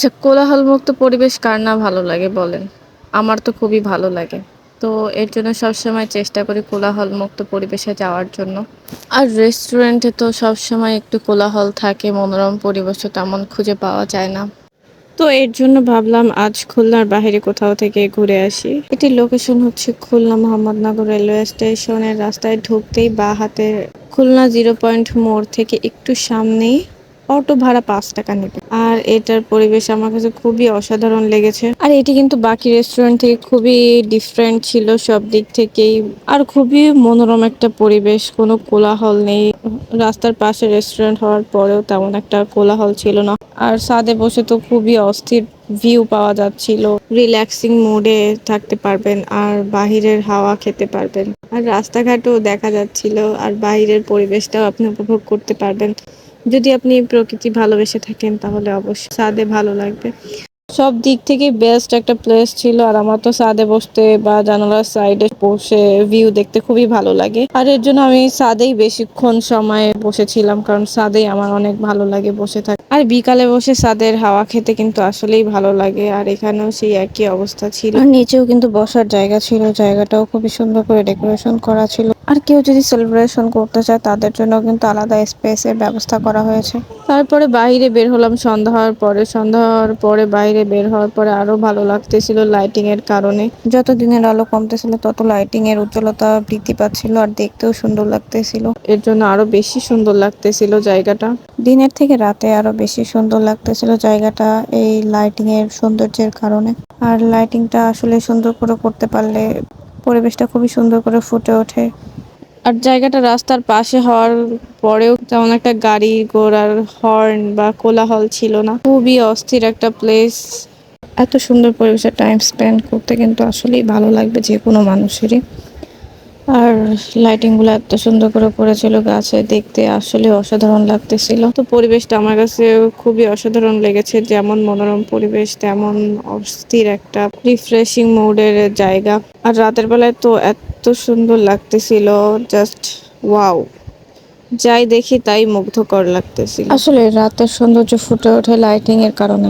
আচ্ছা, কোলাহলমুক্ত পরিবেশ কার না ভালো লাগে বলেন? আমার তো খুবই ভালো লাগে। তো এর জন্য সবসময় চেষ্টা করি কোলাহলমুক্ত পরিবেশে যাওয়ার জন্য। আর রেস্টুরেন্টে তো সবসময় একটু কোলাহল থাকে, মনোরম পরিবেশও তেমন খুঁজে পাওয়া যায় না। তো এর জন্য ভাবলাম আজ খুলনার বাহিরে কোথাও থেকে ঘুরে আসি। এটির লোকেশন হচ্ছে খুলনা মোহাম্মদনগর রেলওয়ে স্টেশনের রাস্তায় ঢুকতেই বাঁ হাতে খুলনা 0 পয়েন্ট মোড় থেকে একটু সামনেই অটো ভাড়া ৳৫ নেবে। আর এটার পরিবেশ আমার কাছে খুবই অসাধারণ লেগেছে। আর এটি কিন্তু বাকি রেস্টুরেন্ট থেকে খুবই ডিফারেন্ট ছিল সব দিক থেকেই। আর খুবই মনোরম একটা পরিবেশ, কোনো কোলাহল নেই। রাস্তার পাশে রেস্টুরেন্ট হওয়ার পরেও তেমন একটা কোলাহল ছিল না। আর ছাদে বসে তো খুবই অস্থির ভিউ পাওয়া যাচ্ছিল। রিল্যাক্সিং মুডে থাকতে পারবেন আর বাহিরের হাওয়া খেতে পারবেন। আর রাস্তাঘাটও দেখা যাচ্ছিল আর বাহিরের পরিবেশটাও আপনি উপভোগ করতে পারবেন। যদি আপনি প্রকৃতি ভালোবেসে থাকেন তাহলে অবশ্যই ছাদে ভালো লাগবে। সব দিক থেকে বেস্ট একটা প্লেস ছিল। আর আমার তো ছাদে বসতে বা জানালার সাইডে বসে ভিউ দেখতে খুবই ভালো লাগে। আর এর জন্য আমি ছাদেই বেশিক্ষণ সময় বসেছিলাম, কারণ ছাদেই আমার অনেক ভালো লাগে বসে থাকতে। আর বিকালে বসে ছাদের হাওয়া খেতে কিন্তু আসলেই ভালো লাগে। আর এখানেও সেই একই অবস্থা ছিল। আর নিচেও কিন্তু বসার জায়গা ছিল, জায়গাটাও খুবই সুন্দর করে ডেকোরেশন করা ছিল। আর কেউ যদি সেলিব্রেশন করতে চায় তাদের জন্য কিন্তু আলাদা স্পেসের ব্যবস্থা করা হয়েছে। তারপরে বাইরে বের হলাম সন্ধ্যা হওয়ার পরে। সন্ধ্যা হওয়ার পরে বাইরে বের হওয়ার পরে আরো ভালো লাগতেছিল লাইটিং এর কারণে। যত দিনের আলো কমতেছিল তত লাইটিং এর উজ্জ্বলতা বৃদ্ধি পাচ্ছিল আর দেখতেও সুন্দর লাগতেছিল। এর জন্য আরো বেশি সুন্দর লাগতেছিল জায়গাটা। দিনের থেকে রাতে আরো বেশি সুন্দর লাগতেছিল জায়গাটা এই লাইটিং এর সৌন্দর্যের কারণে। আর লাইটিংটা আসলে সুন্দর করে করতে পারলে পরিবেশটা খুবই সুন্দর করে ফুটে ওঠে। আর জায়গাটা রাস্তার পাশে হওয়ার পরেও তেমন একটা গাড়ি ঘোড়ার হর্ন বা কোলাহল ছিল না। খুবই অস্থির একটা প্লেস। এত সুন্দর পরিবেশে টাইম স্পেন্ড করতে কিন্তু আসলেই ভালো লাগবে যে কোনো মানুষেরই। আর লাইটিং গুলো এত সুন্দর করে করেছিল, গাছে দেখতে আসলে অসাধারণ লাগতেছিল। তো পরিবেশটা আমার কাছে খুবই অসাধারণ লেগেছে। যেমন মনোরম পরিবেশ তেমন অস্থির একটা রিফ্রেশিং মুডের জায়গা। আর রাতের বেলায় তো এত সুন্দর লাগতেছিল, জাস্ট ওয়াও। যাই দেখি তাই মুগ্ধকর লাগতেছিল। আসলে রাতের সৌন্দর্য ফুটে ওঠে লাইটিং এর কারণে।